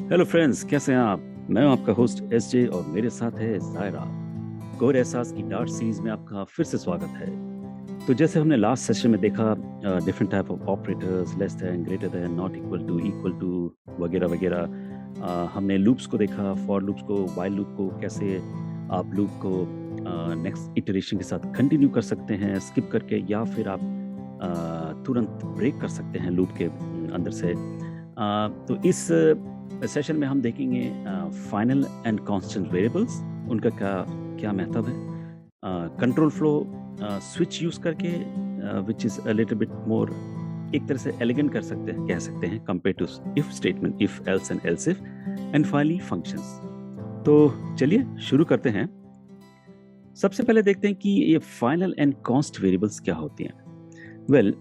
Hello friends, कैसे हैं आप? मैं हूं आपका होस्ट एसजे और मेरे साथ है जायरा। कोर एहसास की डार्ट सीरीज में आपका फिर से स्वागत है। तो जैसे हमने लास्ट सेशन में देखा, different type of operators, less than, greater than, not equal to वगैरह वगैरह। हमने लूप्स को देखा, फॉर लूप्स को, वाइल लूप को, कैसे आप लूप को नेक्स्ट इटरेशन के साथ कंटिन्यू कर सकते हैं स्किप करके, या फिर आप तुरंत ब्रेक कर सकते हैं लूप के अंदर से। तो इस सेशन में हम देखेंगे फाइनल एंड कांस्टेंट वेरिएबल्स, उनका क्या क्या महत्व है, कंट्रोल फ्लो स्विच यूज करके, which is a little bit more, एक तरह से एलिगेंट कह सकते हैं compare to if statement, if else and else if, and finally functions. तो चलिए शुरू करते हैं। सबसे पहले देखते हैं कि ये फाइनल एंड कांस्ट वेरिएबल्स क्या होती हैं। वेल,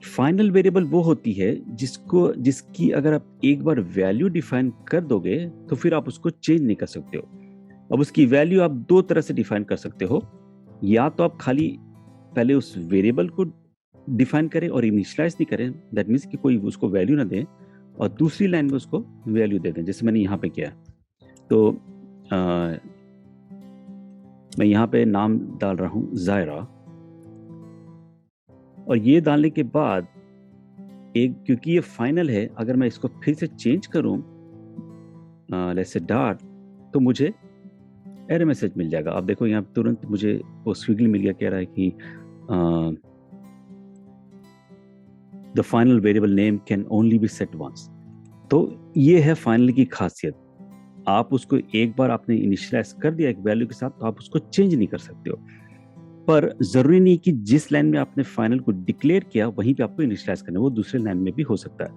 फाइनल वेरिएबल वो होती है जिसकी अगर आप एक बार वैल्यू डिफाइन कर दोगे तो फिर आप उसको चेंज नहीं कर सकते हो। अब उसकी वैल्यू आप दो तरह से डिफाइन कर सकते हो। या तो आप खाली पहले उस वेरिएबल को डिफाइन करें और इनिशियलाइज नहीं करें, दैट मीन्स कि कोई उसको वैल्यू ना दे, और दूसरी लाइन में उसको वैल्यू दे दें, जैसे मैंने यहाँ पे किया। तो मैं यहाँ पे नाम डाल रहा हूँ जायरा, और ये डालने के बाद क्योंकि ये फाइनल है, अगर मैं इसको फिर से चेंज करूं लेट्स से डार्ट, तो मुझे एरर मैसेज मिल जाएगा। आप देखो यहाँ तुरंत मुझे वो स्विगल मिल गया, कह रहा है कि the final variable name can only be set once. तो ये है फाइनल की खासियत। आप उसको एक बार आपने इनिशियलाइज कर दिया एक वैल्यू के साथ, तो आप उसको चेंज नहीं कर सकते हो। पर जरूरी नहीं कि जिस लाइन में आपने फाइनल को डिक्लेयर किया वहीं पे आपको इनिशियलाइज करना है, वो दूसरे लाइन में भी हो सकता है।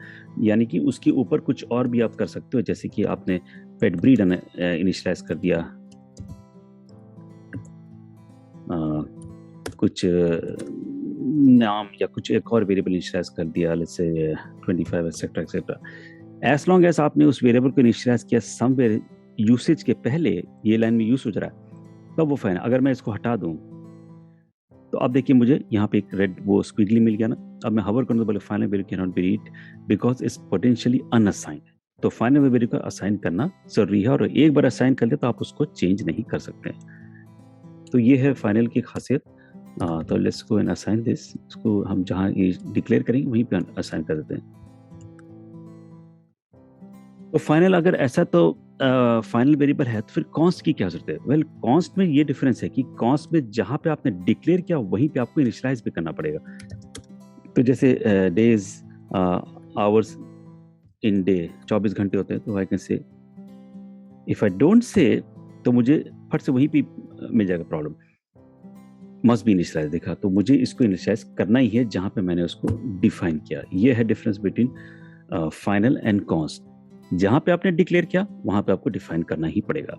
यानी कि उसके ऊपर कुछ और भी आप कर सकते हो, जैसे कि आपने पेट ब्रीड इनिशियलाइज कर दिया, कुछ नाम या कुछ एक और वेरिएबल इनिशियलाइज कर दिया, let's say 25 etcetera etcetera. As long as आपने उस वेरिएबल को इनिशियलाइज किया समवेयर यूसेज के पहले, ये लाइन में यूज हो रहा है, तब वो फाइन। अगर मैं इसको हटा दूं तो अब देखिए मुझे यहाँ पे एक रेड वो स्क्विगली मिल गया ना। अब मैं हवर करूँ तो बोले final variable can not be read because it's potentially unassigned. तो फाइनल वेरिएबल को असाइन करना जरूरी है, और एक बार असाइन कर लिया तो आप उसको चेंज नहीं कर सकते। तो ये है फाइनल की खासियत। तो let's go and assign this. इसको हम जहाँ ये डिक्लेयर करेंगे वहीं पे असाइन कर देते हैं। तो फाइनल अगर ऐसा, तो फाइनल वेरिएबल है, तो फिर कॉन्स्ट की क्या जरूरत है? वेल, कॉन्स्ट में ये डिफरेंस है कि कॉन्स्ट में जहां पे आपने डिक्लेयर किया वहीं पे आपको इनिशियलाइज भी करना पड़ेगा। तो जैसे डेज, आवर्स इन डे 24 घंटे होते हैं, तो आई कैन से इफ आई डोंट से, तो मुझे फट से वहीं पे मिल जाएगा प्रॉब्लम। मस्ट बी इनिशियलाइज देखा, तो मुझे इसको इनिशियलाइज करना ही है जहां पे मैंने उसको डिफाइन किया। ये है difference between final and const. जहां पे आपने डिक्लेयर किया वहां पे आपको डिफाइन करना ही पड़ेगा।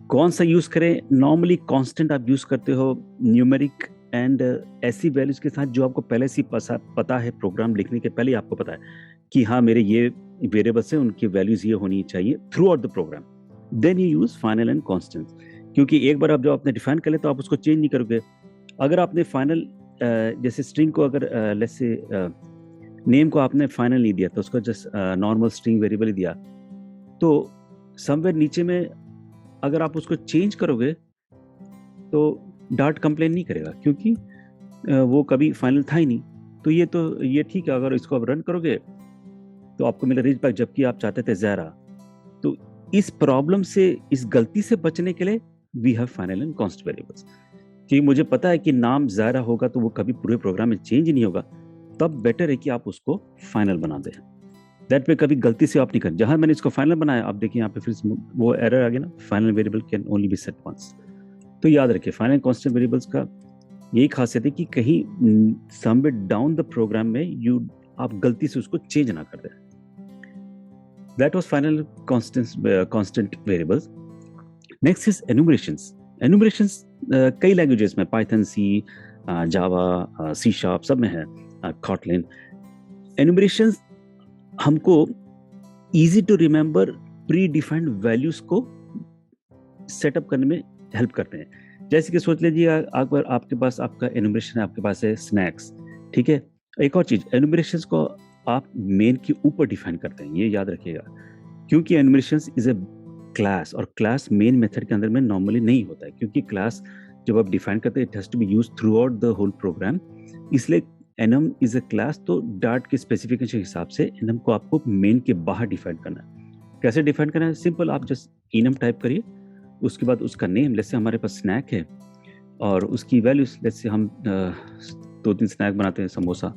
कौन सा यूज करें? नॉर्मली कांस्टेंट आप यूज करते हो न्यूमेरिक एंड ऐसी वैल्यूज के साथ जो आपको पहले से पता है, प्रोग्राम लिखने के पहले आपको पता है कि हाँ मेरे ये वेरिएबल्स हैं, उनकी वैल्यूज ये होनी चाहिए throughout the program. Then you use final and constants, क्योंकि एक बार आप जो आपने डिफाइन कर ले तो आप उसको चेंज नहीं करोगे। अगर आपने फाइनल जैसे स्ट्रिंग को, अगर लेट्स से नेम को आपने फाइनल नहीं दिया, तो उसको जस्ट नॉर्मल स्ट्रिंग वेरिएबल ही दिया, तो समवेयर नीचे में अगर आप उसको चेंज करोगे तो डार्ट कंप्लेन नहीं करेगा, क्योंकि वो कभी फाइनल था ही नहीं। तो ये ठीक है। अगर इसको आप रन करोगे तो आपको मिला रीच बैक, जबकि आप चाहते थे ज़ायरा। तो इस प्रॉब्लम से, इस गलती से बचने के लिए we have final and const variables. कि मुझे पता है कि नाम ज़ायरा होगा तो वो कभी पूरे प्रोग्राम में चेंज ही नहीं होगा, तब बेटर है कि आप उसको फाइनल बना दें। दैट में कभी गलती से आप नहीं कर, जहां मैंने इसको फाइनल बनाया, आप देखिए यहाँ पे फिर वो एरर आ गया ना, final variable can only be set once. तो याद रखिए फाइनल कांस्टेंट वेरिएबल्स का यही खासियत है कि कहीं समवेयर डाउन द प्रोग्राम में आप गलती से उसको चेंज ना कर दें। That was final constant variables. Next is enumerations. Enumerations कई लैंग्वेजेस में, Python, C, Java, C sharp, सब में है, कॉटलिन। एनुमरेशंस हमको easy to remember predefined values को सेटअप करने में हेल्प करते हैं। जैसे कि सोच लीजिए अगर आपके पास आपका एनुमरेशन है, आपके पास है स्नैक्स, ठीक है। एक और चीज, एनुमरेशन को आप मेन के ऊपर डिफाइन करते हैं, ये याद रखिएगा, क्योंकि एनुमरेशन इज ए क्लास, और क्लास मेन मेथड के अंदर में नॉर्मली नहीं होता है, क्योंकि क्लास जब आप डिफाइन करते हैं it has to be used throughout the whole program. इसलिए एनम इज अ क्लास, तो डार्ट के स्पेसिफिकेशन के हिसाब से एनम को आपको मेन के बाहर डिफाइन करना है। कैसे डिफाइन करना है? सिंपल, आप जस्ट इनम टाइप करिए, उसके बाद उसका नेम, जैसे हमारे पास स्नैक है और उसकी वैल्यूज, जैसे हम 2-3 स्नैक बनाते हैं, समोसा,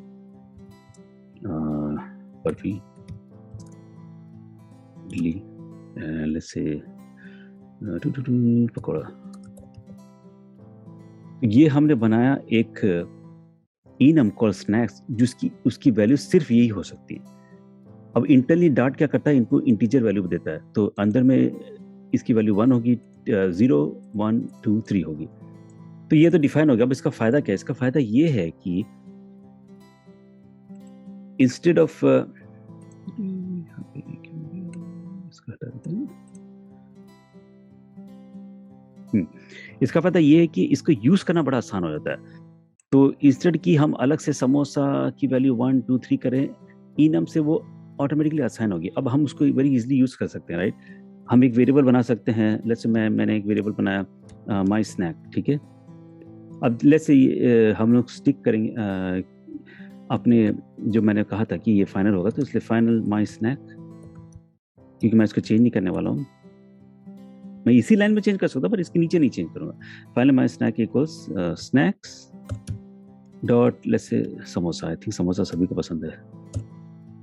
बर्फी, इडली, लेट्स से पकौड़ा। ये हमने बनाया एक इनम कॉल स्नैक्स, जिसकी उसकी वैल्यू सिर्फ यही हो सकती है। अब इंटरनली डार्ट क्या करता है, इनको इंटीजर वैल्यू देता है, तो अंदर में इसकी वैल्यू 1 होगी, 0 1 2 3 होगी। तो ये तो डिफाइन हो गया। अब इसका फायदा क्या है? इसका फायदा ये है कि इंस्टेड ऑफ इसका फायदा ये है कि इसको यूज करना बड़ा आसान हो जाता है। तो इंस्टेड की हम अलग से समोसा की वैल्यू 1 2 3 करें, इनम से वो ऑटोमेटिकली असाइन होगी। अब हम उसको वेरी इजीली यूज कर सकते हैं, राइट। हम एक वेरिएबल बना सकते हैं, लेट्स से मैंने एक वेरिएबल बनाया माई स्नैक, ठीक है। अब लेट्स से हम लोग स्टिक करेंगे अपने जो मैंने कहा था कि ये फाइनल होगा, तो इसलिए फाइनल माई स्नैक, क्योंकि मैं इसको चेंज नहीं करने वाला हूँ। मैं इसी लाइन में चेंज कर सकता हूँ, पर इसके नीचे नहीं चेंज करूँगा। Final my snack equals snacks dot let's say samosa. I think samosa सभी को पसंद है,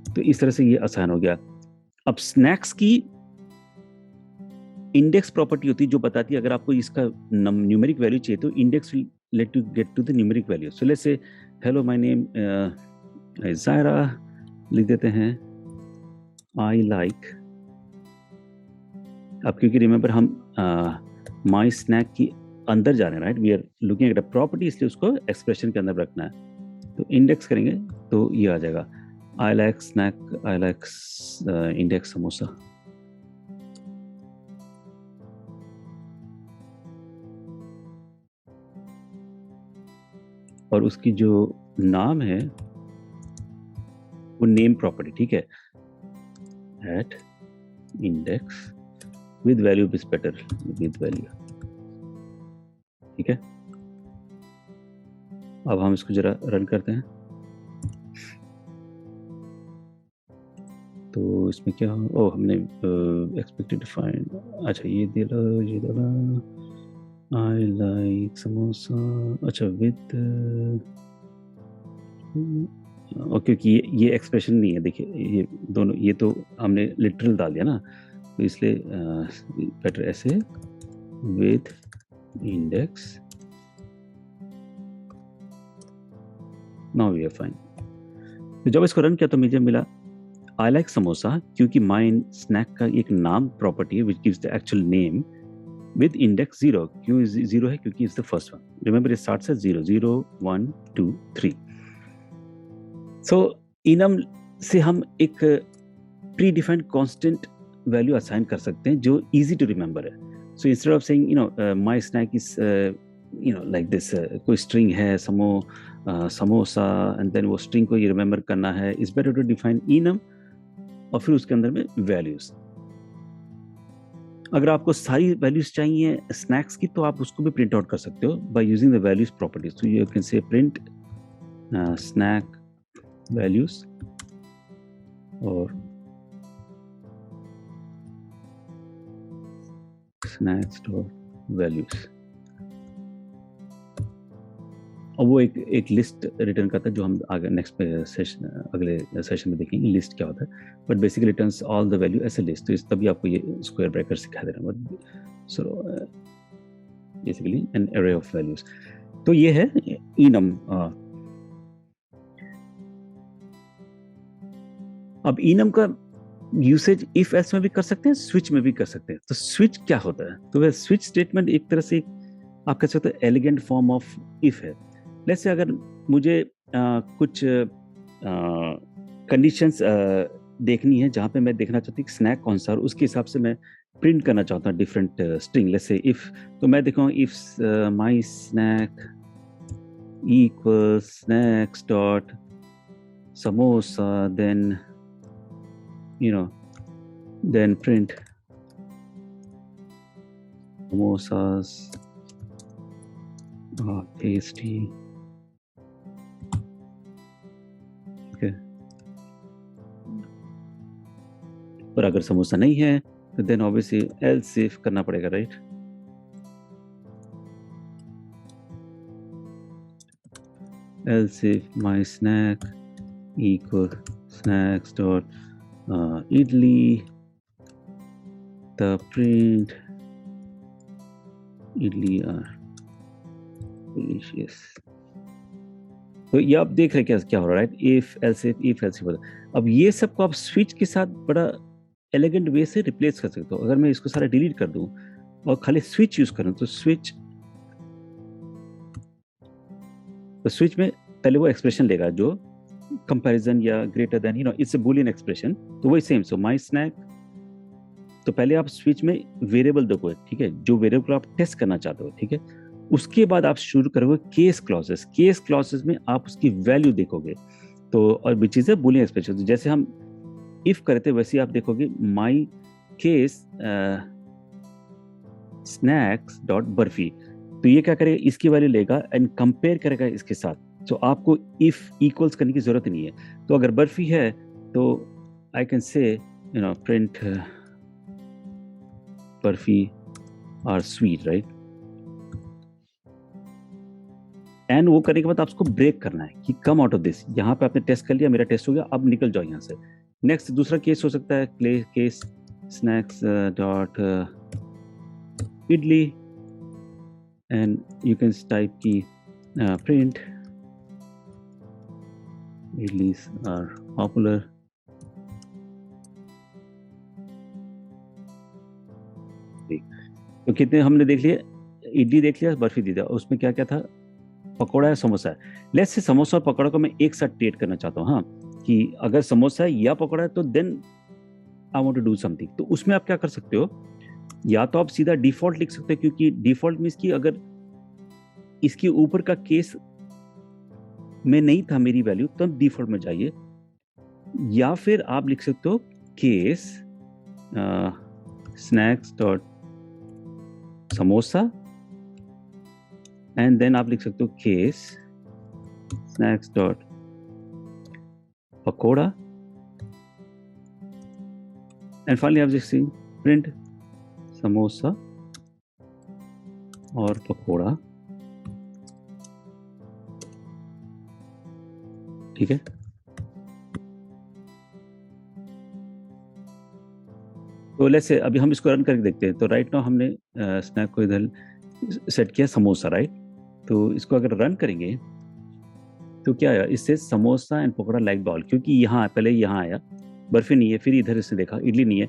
तो इस तरह से ये आसान हो गया। अब स्नैक्स की इंडेक्स प्रॉपर्टी होती है जो बताती है अगर आपको इसका न्यूमेरिक वैल्यू चाहिए तो index will let you get to the numeric value. So let's say hello my name Zaira, लिख देते हैं आई लाइक। अब क्योंकि रिमेंबर हम माई स्नैक की अंदर जा रहे हैं, right, we are looking at a property, इसलिए उसको एक्सप्रेशन के अंदर रखना है। तो इंडेक्स करेंगे तो ये आ जाएगा I like snack, I like index samosa. और उसकी जो नाम है वो नेम प्रॉपर्टी, ठीक है, at index with value is better, with value, ठीक है। अब हम इसको जरा रन करते हैं, तो इसमें क्या हो, हमने एक्सपेक्टेड डिफाइन, अच्छा ये डाला आई लाइक समोसा, अच्छा विद, और क्योंकि ये एक्सप्रेशन नहीं है, देखिए ये दोनों, ये तो हमने लिटरल डाल दिया ना, तो इसलिए बेटर ऐसे with index, now we are fine. तो जब इसको रन किया तो मुझे मिला आई लाइक समोसा, क्योंकि माई स्नैक का एक नाम प्रॉपर्टी है which gives the actual name with index 0। क्यों 0 है? क्योंकि it's the first one, remember it starts at 0 0 1 2 3। So enum से हम एक predefined constant value assign कर सकते हैं जो इजी टू रिमेंबर है। So instead of saying my snack is like this, कोई स्ट्रिंग है समोसा, एंड देन वो स्ट्रिंग को ये रिमेंबर करना है, is better to define enum और फिर उसके अंदर में वैल्यूज। अगर आपको सारी वैल्यूज चाहिए स्नैक्स की तो आप उसको भी प्रिंट आउट कर सकते हो by using the values properties. तो you can say print snack values और स्नैक्स डॉट वैल्यूज, और वो एक लिस्ट रिटर्न करता है जो हम आगे नेक्स्ट सेशन, अगले सेशन में देखेंगे लिस्ट क्या होता है, but basically returns all the value as a list. तो इस तभी आपको ये स्क्वायर ब्रैकेट सिखा दे रहा हूँ। So basically an array of values. तो ये है इनम। अब इनम का यूसेज इफ एल्स में भी कर सकते हैं, स्विच में भी कर सकते हैं। तो स्विच क्या होता है? तो वह स्विच स्टेटमेंट एक तरह से आप कह सकते हो एलिगेंट फॉर्म ऑफ इफ है। जैसे अगर मुझे कुछ कंडीशंस देखनी है जहाँ पे मैं देखना चाहती हूँ कि स्नैक कौन सा, और उसके हिसाब से मैं प्रिंट करना चाहता हूँ different string, let's say if, तो मैं देखूँ if my snack equals snacks dot samosa, then then print samosas are tasty. Okay. और अगर समोसा नहीं है तो देन ऑब्वियसली else if करना पड़ेगा, right? else if my snack equal snacks dot idli, the print idli are delicious. तो ये आप देख रहे क्या हो रहा है, राइट? if else if। अब ये सब को आप स्विच के साथ बड़ा एलिगेंट वे से रिप्लेस कर सकते हो। अगर मैं इसको सारा डिलीट कर दूं और खाली स्विच यूज करूं तो स्विच में पहले वो एक्सप्रेशन लेगा जो कंपैरिजन या greater than, it's a Boolean expression, तो वही सेम। सो माय स्नैक, तो पहले आप स्विच में वेरिएबल दोगे, ठीक है, जो वेरिएबल आप टेस्ट करना चाहते हो, ठीक है। उसके बाद आप शुरू करोगे केस क्लॉजेस में आप उसकी वैल्यू देखोगे, तो और विच इज अ बूलियन एक्सप्रेशन। तो जैसे हम इफ करते वैसे आप देखोगे my case snacks dot barfi, तो ये क्या करेगा, इसकी वैल्यू लेगा एंड कंपेयर करेगा इसके साथ। तो आपको इफ इक्वल्स करने की जरूरत नहीं है। तो अगर बर्फी है तो I can say print barfi are sweet, right? And वो करने के बाद आपको ब्रेक करना है कि कम आउट ऑफ दिस। यहाँ पे आपने टेस्ट कर लिया, मेरा टेस्ट हो गया, अब निकल जाओ यहाँ से। नेक्स्ट दूसरा केस हो सकता है case snacks dot idli, and you can type की print idlis are popular. तो कितने हमने देख लिए, इडली देख लिया, बर्फी दे दिया, उसमें क्या क्या था, पकौड़ा है, समोसा है। लेट्स से समोसा और पकौड़ा को मैं एक साथ ट्रीट करना चाहता हूँ, हाँ, कि अगर समोसा है या पकौड़ा है तो then I want to do something. तो उसमें आप क्या कर सकते हो, या तो आप सीधा डिफॉल्ट लिख सकते हो, क्योंकि डिफॉल्ट मींस कि अगर इसके ऊपर का केस में नहीं था मेरी वैल्यू तब डिफॉल्ट में जाइए, या फिर आप लिख सकते हो case snacks dot samosa, and then आप लिख सकते हो case snacks dot pakora, and finally आप जैसे प्रिंट समोसा और पकोड़ा, ठीक है। तो लेट्स से अभी हम इसको रन करके देखते हैं। तो राइट नाउ हमने स्नैक को इधर सेट किया समोसा, राइट? तो इसको अगर रन करेंगे तो क्या आया, इससे samosa and pakora like ball, क्योंकि यहाँ पहले यहाँ आया बर्फी नहीं है, फिर इधर इसने देखा इडली नहीं है,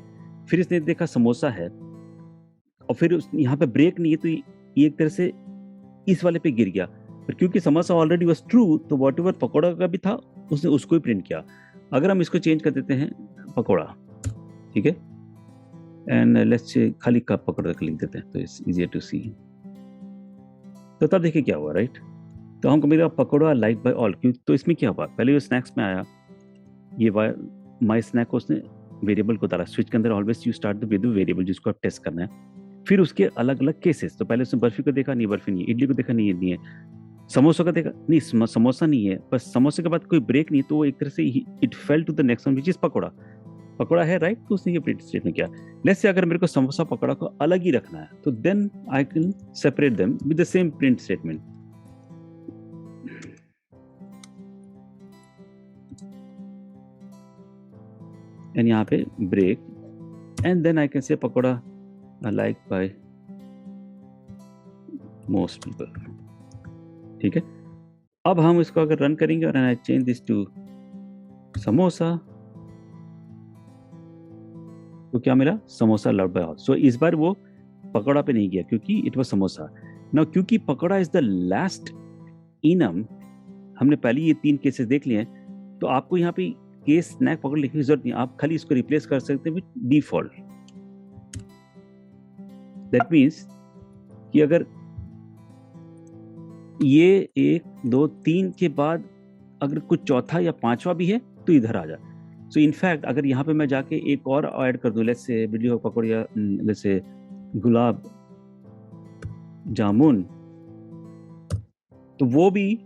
फिर इसने देखा समोसा है, और फिर यहाँ पे ब्रेक नहीं है, तो ये एक तरह से इस वाले पे गिर गया। पर क्योंकि समोसा ऑलरेडी वाज ट्रू, तो व्हाटएवर पकोड़ा का भी था उसने उसको ही प्रिंट किया। अगर हम इसको चेंज कर देते हैं पकोड़ा, ठीक है, एंड लेट्स से खाली कप पकोड़ा लिख देते हैं, तो इट्स इजियर टू सी। तो तब देखिए क्या हुआ, राइट? तो हमको मिला पकोड़ा लाइक बाय ऑल। क्यों? तो इसमें क्या हुआ, पहले वो स्नैक्स में आया, ये माई स्नैक को उसने वेरिएबल को डाला। स्विच के अंदर always you start with variable जिसको आप टेस्ट करना है। फिर उसके अलग अलग केसेस, तो पहले उसने बर्फी को देखा, नहीं बर्फी नहीं है, इडली को देखा, नहीं है, समोसा का देखा, नहीं समोसा नहीं है, बस समोसे के बाद कोई ब्रेक नहीं, तो वो एक तरह से it fell to the next one which is pakora है, राइट? तो उसने ये प्रिंट स्टेटमेंट किया। लेट्स से अगर मेरे को समोसा पकोड़ा को अलग ही रखना है, तो then I can separate them with the same print statement. And यहाँ पे break, and then I can say pakora like by most people, ठीक है। अब हम इसको अगर रन करेंगे और I change this to samosa, तो क्या मिला, samosa loved by all. So इस बार वो पकोड़ा पे नहीं गया क्योंकि इट वाज समोसा। नाउ क्योंकि pakora is the last enum, हमने पहले ये 3 केसेस देख लिए हैं, तो आपको यहाँ पे केस स्नैक पकोड़ा लिखने की जरूरत नहीं, आप खाली इसको रिप्लेस कर सकते हैं विद डिफॉल्ट। दैट मीन्स कि अगर ये 1 2 3 के बाद अगर कुछ चौथा या पांचवा भी है तो इधर आ जा। सो इनफैक्ट अगर यहाँ पे मैं जाके एक और ऐड कर दूं, लेट्स से बिल्ली और पकौड़ी या लेट्स से गुलाब जामुन, तो वो भी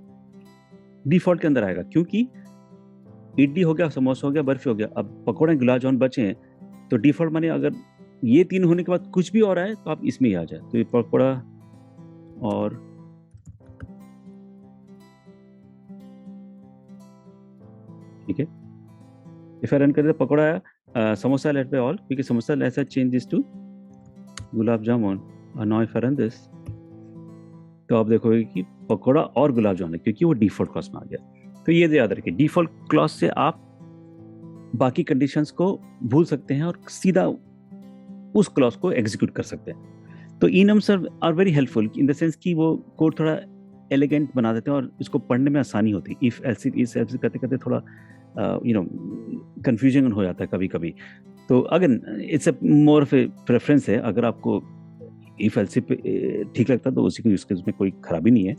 डिफॉल्ट के अंदर आएगा, क्योंकि इडली हो गया, समोसा हो गया, बर्फी हो गया, अब पकौड़े गुलाब जामुन बचे हैं, तो डिफॉल्ट माने अगर ये 3 होने के बाद कुछ भी और आए तो आप इसमें ही आ जाए। तो ये पकौड़ा और ठीक है, इफ आई रन कर दे पकौड़ा आया, समोसा लेट पे ऑल, क्योंकि samosa let's change this to gulab jamun, और now if I run this, तो आप देखोगे कि पकौड़ा और गुलाब जामुन है, क्योंकि वो डिफॉल्ट क्लॉज में आ गया। तो ये याद रखिए, डिफॉल्ट क्लॉज से आप बाकी कंडीशंस को भूल सकते हैं और सीधा उस क्लॉज को एग्जीक्यूट कर सकते हैं। तो enums are very helpful in the sense कि वो कोड थोड़ा एलिगेंट बना देते हैं और इसको पढ़ने में आसानी होती है। इफ एल्स इफ करते करते थोड़ा कंफ्यूजन हो जाता है कभी कभी। तो again it's a more of A preference है, अगर आपको इफ एल्स ठीक लगता है तो उसी को यूज करने में कोई खराबी नहीं है,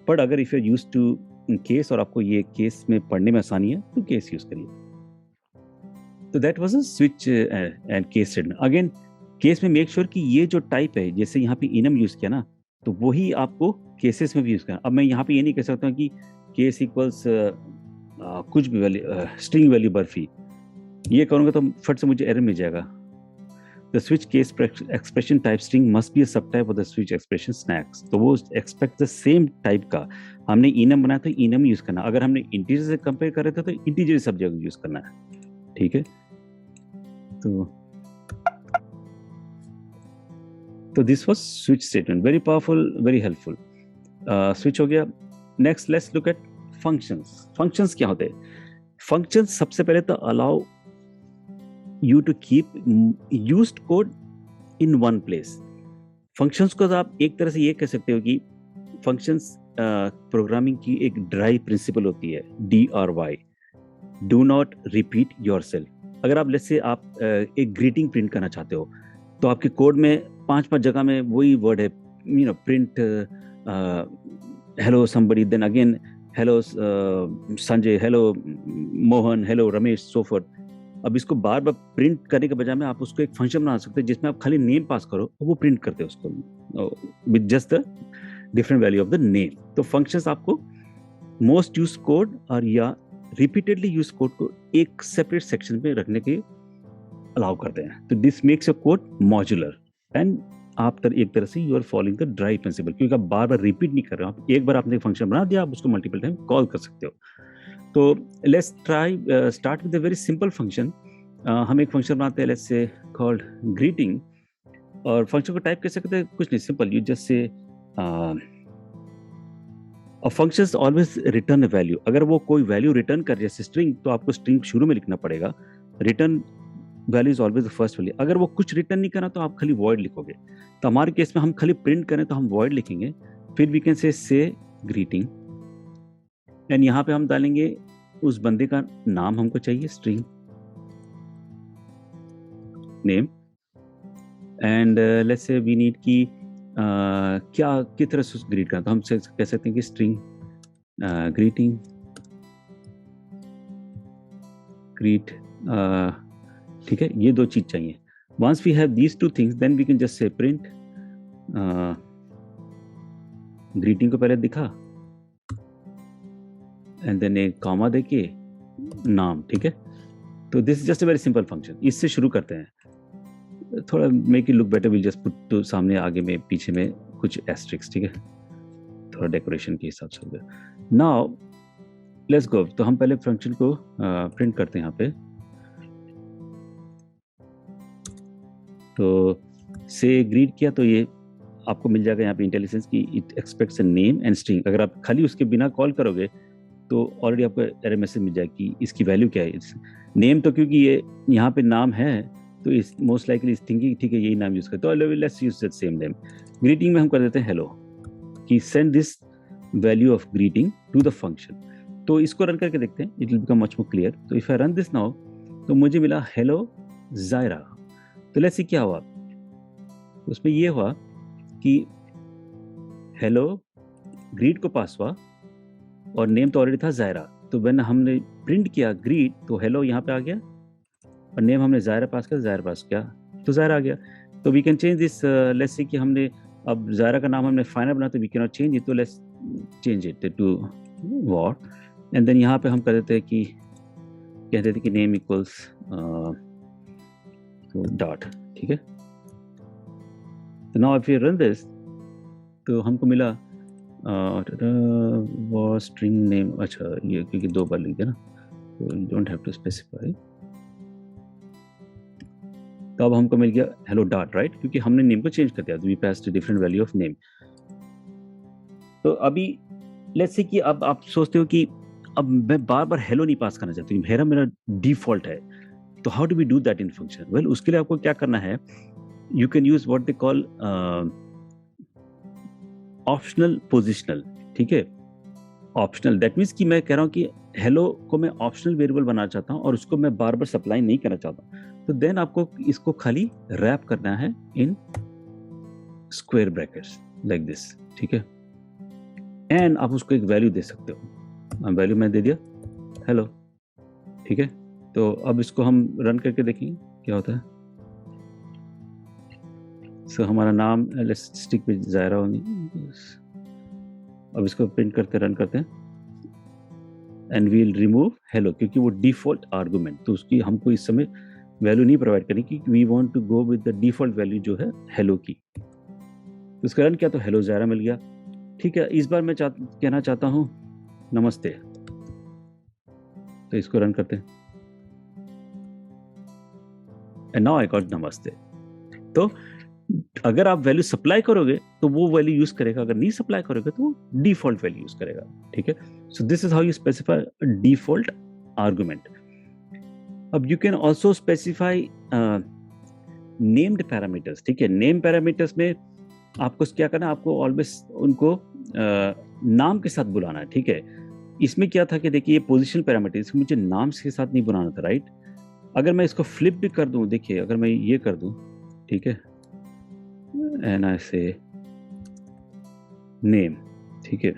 बट अगर if you use to case और आपको ये केस में पढ़ने में आसानी है तो केस यूज करिए। तो that was a switch and case statement. Again case में मेक श्योर कि ये जो टाइप है, जैसे यहाँ पे इनम यूज किया ना, तो वही आपको केसेस में भी यूज करना। अब मैं यहाँ पे ये नहीं कह सकता हूँ कि केस इक्वल्स कुछ भी वैल्यू स्ट्रिंग वैल्यू बर्फी, ये करूँगा तो फट से मुझे एरर मिल जाएगा। The switch case expression type string must be a subtype of the switch expression snacks। तो वो expect the same type का, हमने enum बनाया तो enum यूज करना, अगर हमने integer से कंपेयर कर रहे थे तो integer सब्जेक्ट यूज करना है, ठीक है। तो this was switch statement, very powerful, very helpful. Switch हो गया। Next let's look at functions. Functions क्या होते हैं? फंक्शंस सबसे पहले तो allow you to keep used code in one place। functions को तो आप एक तरह से ये कह सकते हो कि functions प्रोग्रामिंग की एक ड्राई प्रिंसिपल होती है, DRY, do not repeat yourself। अगर आप लेट्स से आप एक ग्रीटिंग प्रिंट करना चाहते हो तो आपके कोड में 5 जगह में वही वर्ड है, print hello somebody, then again hello Sanjay, hello Mohan, hello Ramesh, so forth. अब इसको बार बार प्रिंट करने के बजाय में आप उसको एक फंक्शन बना सकते हैं जिसमें आप खाली नेम पास करो और वो प्रिंट करते हैं उसको with just the different value of the name. तो फंक्शंस आपको मोस्ट यूज कोड और या रिपीटेडली यूज कोड को एक सेपरेट सेक्शन में रखने के अलाउ करते हैं। तो this makes your code modular and आप एक तरह से you are following the DRY principle, क्योंकि आप बार बार रिपीट नहीं कर रहे हो। आप एक बार आपने फंक्शन बना दिया, आप उसको मल्टीपल टाइम कॉल कर सकते हो। तो let's try start with a very simple function. हम एक फंक्शन बनाते हैं, लेट्स से कॉल्ड ग्रीटिंग, और फंक्शन को टाइप कैसे करते हैं? कुछ नहीं, simple, you just say functions always return a value. अगर वो कोई वैल्यू रिटर्न कर जैसे स्ट्रिंग, तो आपको स्ट्रिंग शुरू में लिखना पड़ेगा, return value is always the first value. अगर वो कुछ रिटर्न नहीं करना तो आप खाली वॉइड लिखोगे। तो हमारे केस में हम खाली प्रिंट करें तो हम वॉइड लिखेंगे, फिर we can say greeting, and यहाँ पे हम डालेंगे उस बंदे का नाम, हमको चाहिए string name, and let's say we need की क्या किस तरह से ग्रीट करना, तो हम कह सकते हैं कि स्ट्रिंग ग्रीटिंग ग्रीट, ठीक है। ये दो चीज चाहिए। Once we have these two things then we can just say print greeting को पहले दिखा एंड देन एक कॉमा देके नाम, ठीक है। तो this is just a very simple function. इससे शुरू करते हैं, थोड़ा make it look better, will just put to सामने आगे में पीछे में कुछ एस्ट्रिक्स, ठीक है, थोड़ा डेकोरेशन के हिसाब से। Now let's go. तो हम पहले फंक्शन को प्रिंट करते हैं यहाँ पे। तो से ग्रीट किया तो ये आपको मिल जाएगा यहाँ पे इंटेलिजेंस की it aspects a name and string. अगर आप खाली उसके बिना कॉल करोगे तो ऑलरेडी आपको एरर मैसेज मिल जाएगी कि इसकी वैल्यू क्या है। नेम तो क्योंकि ये यहाँ पे नाम है तो इस मोस्ट लाइकली इस थिंकिंग ठीक है यही नाम यूज करते हैं, तो let's use that same name. Greeting में हम कर देते हैं हेलो, कि send this value of greeting to the function. तो इसको रन करके देखते हैं, it will become much more clear. तो if I run this now तो मुझे मिला हेलो जायरा। तो लेट्स सी क्या हुआ। उसमें ये हुआ कि हेलो ग्रीट को पास हुआ और नेम तो ऑलरेडी था जायरा, तो व्हेन हमने प्रिंट किया ग्रीट तो हेलो यहाँ पे आ गया और नेम हमने जायरा पास किया, जायरा पास किया तो जायरा आ गया। तो we can change this, let's say कि हमने अब जायरा का नाम हमने फाइनल बना तो we can not change it, तो let's change it to what and then यहाँ पे हम कर देते हैं कि कह देते कि नेम इक्वल्स डॉट, ठीक है। तो now if you run this तो हमको मिला वो स्ट्रिंग नेम, अच्छा ये क्योंकि 2 बार लिख दिया ना, तो you don't have to specify. तो अब हमको मिल गया हेलो डॉट, राइट, क्योंकि हमने नेम को चेंज कर दिया, तो we passed different value of name. तो अभी लेट्स से कि अब आप सोचते हो कि अब मैं बार बार हेलो नहीं पास करना चाहती हूँ, मेरा डिफॉल्ट है, तो how do we do that in function? Well उसके लिए आपको क्या करना है, you can use what they call optional positional, ठीक है। ऑप्शनल दैट मीन्स कि मैं कह रहा हूँ कि हेलो को मैं ऑप्शनल वेरिएबल बनाना चाहता हूँ और उसको मैं बार बार सप्लाई नहीं करना चाहता, तो देन आपको इसको खाली रैप करना है in square brackets like this, ठीक है। एंड आप उसको एक वैल्यू दे सकते हो, वैल्यू मैं दे दिया हेलो, ठीक है। तो अब इसको हम रन करके देखेंगे क्या होता है। सो हमारा नाम लेट्स स्टिक विद जायरा होगी। अब इसको प्रिंट करते रन करते हैं and we will remove hello, क्योंकि वो डिफॉल्ट आर्गुमेंट, तो उसकी हमको इस समय वैल्यू नहीं प्रोवाइड करनी, क्योंकि we want to go with the default value जो है हेलो की। तो इसका रन किया तो हेलो जायरा मिल गया, ठीक है। इस बार मैं कहना चाहता हूँ नमस्ते, तो इसको रन करते हैं एंड नाउ आई गॉट नमस्ते। तो अगर आप वैल्यू सप्लाई करोगे तो वो वैल्यू यूज करेगा, अगर नहीं सप्लाई करोगे तो वो डिफॉल्ट वैल्यू यूज करेगा, ठीक है। So this is how you specify default argument. अब you can also specify named parameters, ठीक है। नेम पैरामीटर्स में आपको क्या करना है, आपको ऑलवेज उनको नाम के साथ बुलाना है, ठीक है। इसमें क्या था कि देखिए ये पोजीशन पैरामीटर, इसको मुझे नाम के साथ नहीं बुलाना था, राइट। अगर मैं इसको फ्लिप भी कर दूं, देखिए अगर मैं ये कर दूं, ठीक है, एंड आई से नेम, ठीक है,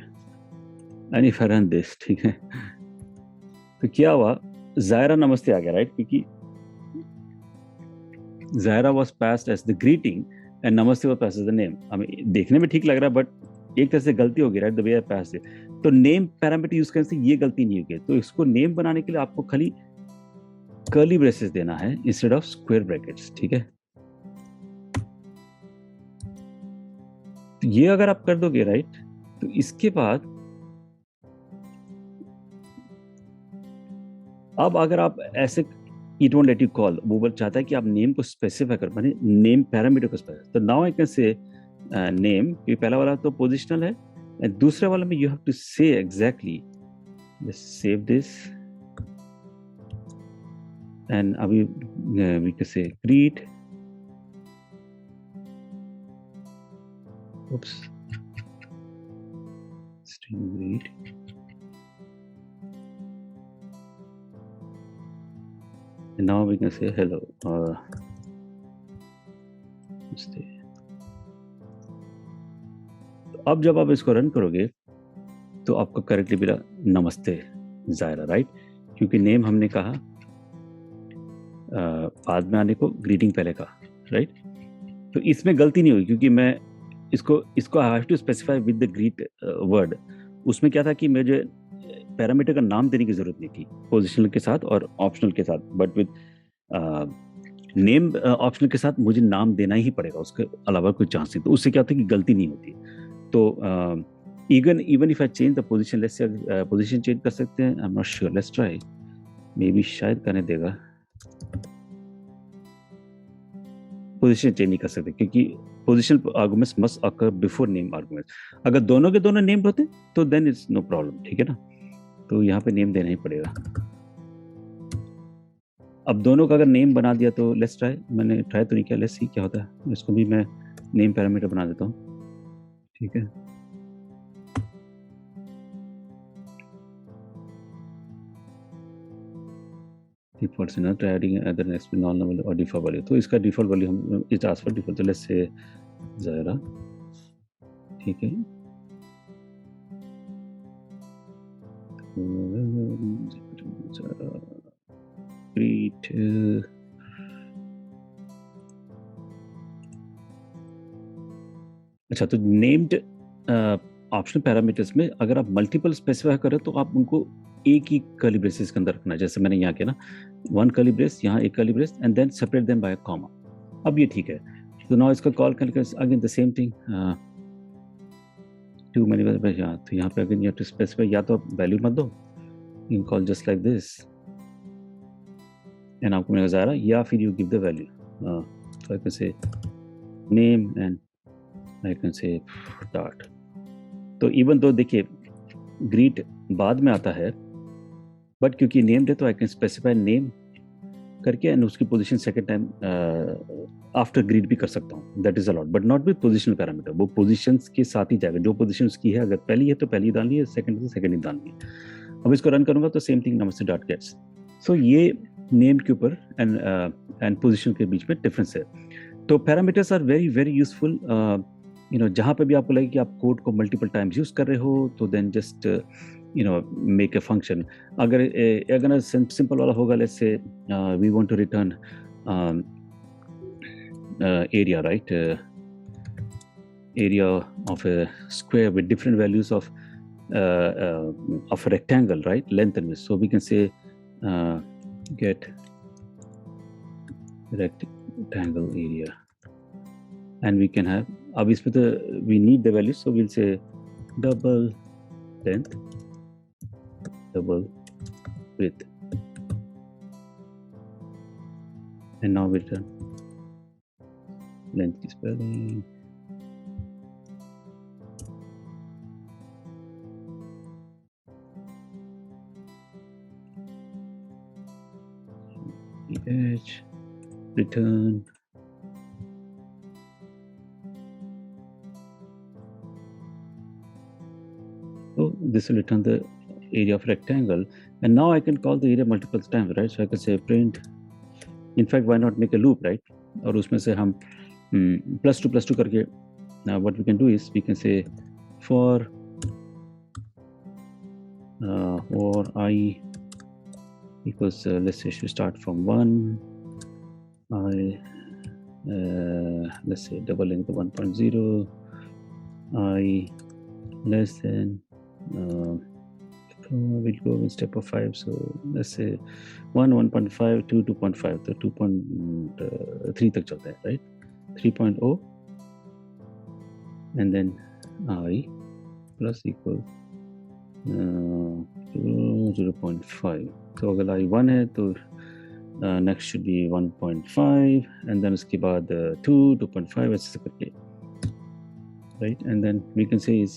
and if I run this, ठीक है, तो क्या हुआ, जायरा नमस्ते आ गया, राइट, क्योंकि Zaira was passed as the greeting and namaste was passed as the name. हमें देखने में ठीक लग रहा है बट एक तरह से गलती होगी, right, the way I passed it. तो नेम पैरामीटर यूज करने से ये गलती नहीं होगी, तो इसको नेम बनाने के लिए आपको खाली कर्ली ब्रेसेस देना है इंस्टेड ऑफ स्क्वायर ब्रैकेट्स, ठीक है। तो ये अगर आप कर दोगे, राइट, तो इसके बाद अब अगर आप ऐसे it won't let you call, वो चाहता है कि आप नेम को स्पेसिफाई कर, माने नेम पैरामीटर को स्पेसिफाई। तो नाउ आई कैन से नेम, क्योंकि पहला वाला तो पोजिशनल है, एंड दूसरे वाला में you have to say exactly, just save this and अभी we can say greet, oops, string greet, and now we can say hello, नमस्ते। तो अब जब आप इसको रन करोगे तो आपको करेक्टली मिला नमस्ते जायरा, राइट, क्योंकि नेम हमने कहा बाद में आने को, ग्रीटिंग पहले का, राइट। तो इसमें गलती नहीं हुई क्योंकि मैं इसको I have to specify with the greet word. उसमें क्या था कि मुझे पैरामीटर का नाम देने की जरूरत नहीं थी पोजिशनल के साथ और ऑप्शनल के साथ, बट विद नेम ऑप्शनल के साथ मुझे नाम देना ही पड़ेगा, उसके अलावा कोई चांस नहीं। तो उससे क्या होता है कि गलती नहीं होती। तो even if I change the position, let's say position change कर सकते हैं, I am not sure, let's try, may be शायद करने देगा। पोजीशन चेंज नहीं कर सकते क्योंकि पोजीशन आर्गुमेंट्स मस्ट अकर बिफोर नेम आर्गुमेंट्स। अगर दोनों के दोनों नेम होते तो देन इट्स नो प्रॉब्लम, ठीक है ना। तो यहाँ पे नेम देना ही पड़ेगा। अब दोनों का अगर नेम बना दिया तो लेट्स ट्राई, मैंने ट्राई तो नहीं किया, लेट्स सी क्या होता है। इसको भी मैं नेम पैरामीटर बना देता हूँ, ठीक है। डिफॉल्ट से not adding other next non normal और डिफॉल्ट वैल्यू, तो इसका डिफॉल्ट वैल्यू हम इट आस्क फॉर डिफॉल्ट, तो लेट्स से ज़ायरा, ठीक है, ग्रीट। अच्छा, तो नेम्ड ऑप्शनल पैरामीटर्स में अगर आप मल्टीपल स्पेसिफाई करें तो आप उनको एक ही कर्ली ब्रेसेस के अंदर रखना है, जैसे मैंने यहाँ किया ना, वन कर्ली ब्रेस, यहाँ एक curly brace, and then separate them by comma. अब ये ठीक है, तो नाउ इसका कॉल करके again the same thing, too many, तो यहाँ पे again you have to specify, या तो आप वैल्यू मत दो, you call just like this and आपको मिलेगा ज़ायरा, या फिर यू गिव द वैल्यू, तो आई कैन से नेम एंड आई कैन से डॉट। तो इवन दो देखिए ग्रीट बाद में आता है, बट क्योंकि नेम्ड है तो आई कैन स्पेसिफाई नेम करके एंड उसकी position second time after greet भी कर सकता हूँ, that is allowed, but not with positional parameter, वो पोजीशंस के साथ ही जाएगा, जो पोजीशन उसकी है, अगर पहली है तो पहली डालनी है, सेकंड है तो सेकंड ही डालनी है। अब इसको रन करूंगा तो सेम थिंग नमस्ते डॉट गेट्स। सो ये नेम के ऊपर एंड पोजीशन के बीच में डिफरेंस है। तो parameters are very very useful, you know, जहाँ पे भी आपको लगे कि आप कोड को मल्टीपल टाइम्स यूज कर रहे हो तो then just you know make a function. अगर सिंपल वाला होगा, let's say we want to return area, right, area of a square with different values of a rectangle, right, length and width, so we can say get rectangle area and we can have, obviously we need the values, so we'll say double length, double width, and now we'll return length की spelling, edge, return, so this will return the area of rectangle, and now I can call the area multiple times, right, so I can say print, in fact why not make a loop, right, और उसमें से हम +2 करके, what we can do is we can say for I equals let's say should start from 1, I let's say double length 1.0, I less than we'll go in step of 5, so let's say 1, 1.5, 2, 2.5, तो 2.3 तक चलता है, right, 3.0 and then I plus equal 0.5, तो अगर I 1 है तो next should be 1.5 and then उसके बाद 2, 2.5 ऐसे करके, right, and then we can say is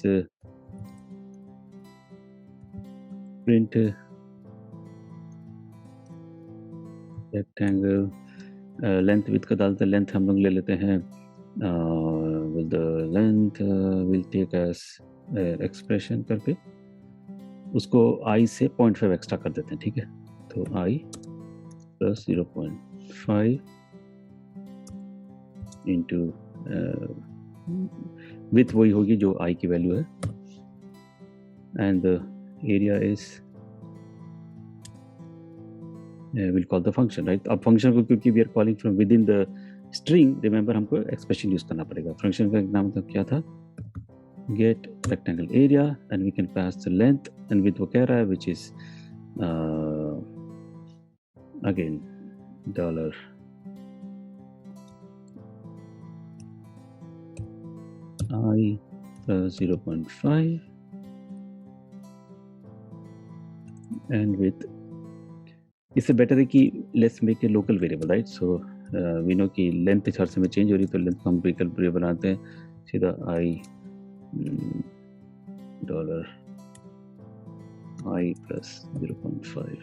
print rectangle length width का डालते, length हम लोग ले लेते हैं with the length will take as expression करके उसको I से 0.5 एक्स्ट्रा कर देते हैं, ठीक है, तो I plus 0.5 into width वही होगी जो I की वैल्यू है, and the area is we'll call the function, right, अब function को क्योंकि we are calling from within the string, remember हमको expression यूज करना पड़ेगा, function का नाम तो क्या था, get rectangle area, and we can pass the length and width वगैरह, which is again dollar I 0.5 and with, इससे बेटर है कि let's make a local variable, right, so we know कि लेंथ हर समय चेंज हो रही है, तो लेंथ को हम लोकल वेरिएबल बनाते हैं, सीधा I dollar I plus 0.5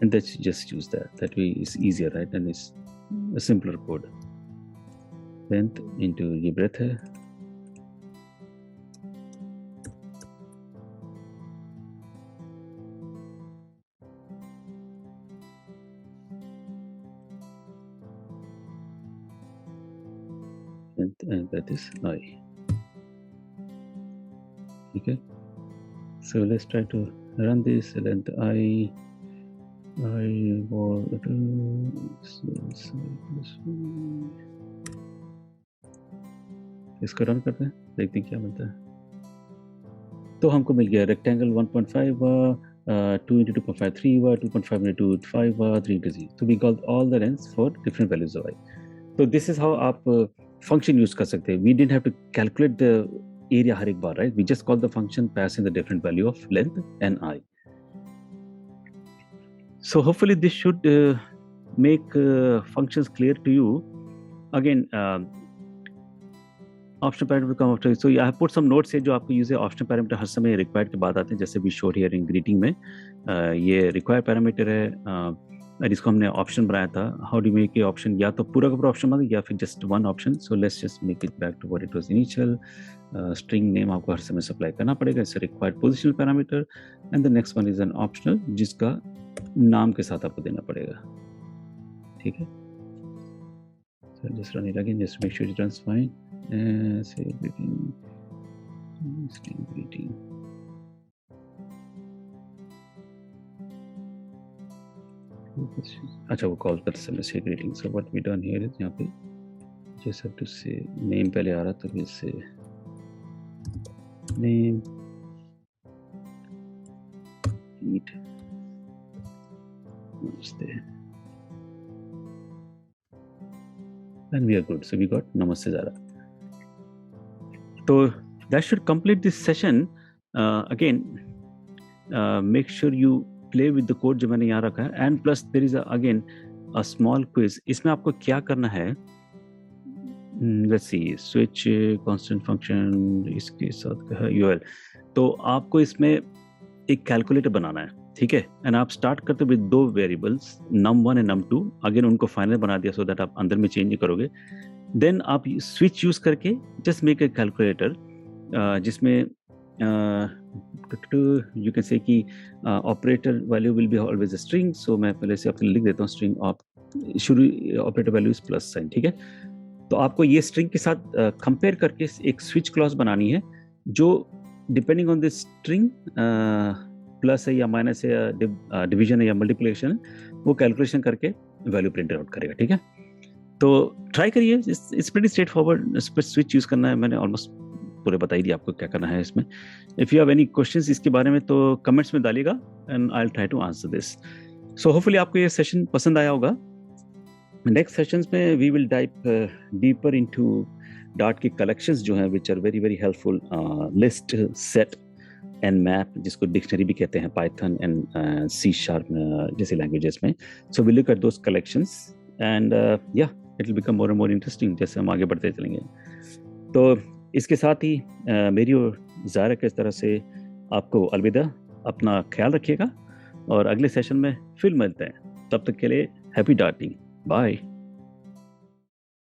and let's just use that way is easier, right, and it's a simpler code, length into ये breadth है, length and that is I. Okay, so let's try to run this. Length I was इसको run करते हैं, देखते हैं क्या मिलता है। तो हमको मिल गया rectangle 1.5 2 into 2.5 3 2.5 into 2 5 3 into 0. So we got all the lengths for different values of I. So this is how आप function use कर सकते हैं. We didn't have to calculate the area हर एक बार, right? We just call the function passing the different value of length and I. So hopefully this should make functions clear to you. Again, optional parameter come after, so I have put some notes है जो आपको use है। Optional parameter हर समय required के बाद आते हैं, जैसे we showed here in greeting में ये रिक्वायर्ड पैरामीटर है जिसको हमने ऑप्शन बनाया था। How do make a option, या तो पूरा का पूरा ऑप्शन बना या फिर just one option. So let's just make it back to what it was initial. String name आपको हर समय सप्लाई करना पड़ेगा, it's required positional parameter and the next one is an optional जिसका नाम के साथ आपको देना पड़ेगा। ठीक है, so just run it again, just make sure it runs fine. Say greeting, string greeting. अच्छा, वो कॉल करते समय say greeting. So what we done here is यहाँ पे just have to say name पहले आ रहा, तो फिर से name eat namaste and we are good. So we got namaste Zara. So that should complete this session. Again, make sure you play with the code जो मैंने यहाँ रखा है, and plus there is again a small quiz. इसमें आपको क्या करना है, let's see, switch constant function इसके साथ का है UL। तो आपको इसमें एक कैलकुलेटर बनाना है, ठीक है, एंड आप स्टार्ट करते हुए दो variables num1 and num2, again उनको फाइनल बना दिया सो दैट आप अंदर में चेंज करोगे। देन आप स्विच यूज करके जस्ट मेक ए कैलकुलेटर जिसमें यू कैन से कि operator value will be always a string. So मैं पहले से अपने लिख देता हूँ स्ट्रिंग ऑफ शुरू operator value is plus sign, ठीक है। तो आपको ये स्ट्रिंग के साथ कंपेयर करके एक स्विच क्लॉज बनानी है जो depending on the string plus है या माइनस है या डिवीजन है या मल्टीप्लिकेशन है, वो कैलकुलेशन करके वैल्यू प्रिंट आउट करेगा, ठीक है। तो ट्राई करिए, इट्स प्रीटी स्ट्रेट फॉरवर्ड। इस पर स्विच यूज करना है, मैंने ऑलमोस्ट पूरे बता ही दिया आपको क्या करना है इसमें। If you have any questions इसके बारे में तो कमेंट्स में डालिएगा and I will try to answer this. So hopefully आपको ये सेशन पसंद आया होगा। नेक्स्ट सेशंस में we will dive deeper into Dart के कलेक्शंस जो हैं which are very very helpful, list, set and map, जिसको डिक्शनरी भी कहते हैं पाइथन एंड सी शार्प जैसे लैंग्वेजेस में। So we look at those collections and या it will become more and more interesting जैसे हम आगे बढ़ते चलेंगे। तो इसके साथ ही मेरी और ज़ारा के इस तरह से आपको अलविदा, अपना ख्याल रखिएगा और अगले सेशन में फिर मिलते हैं। तब तक के लिए हैप्पी डार्टिंग, बाय।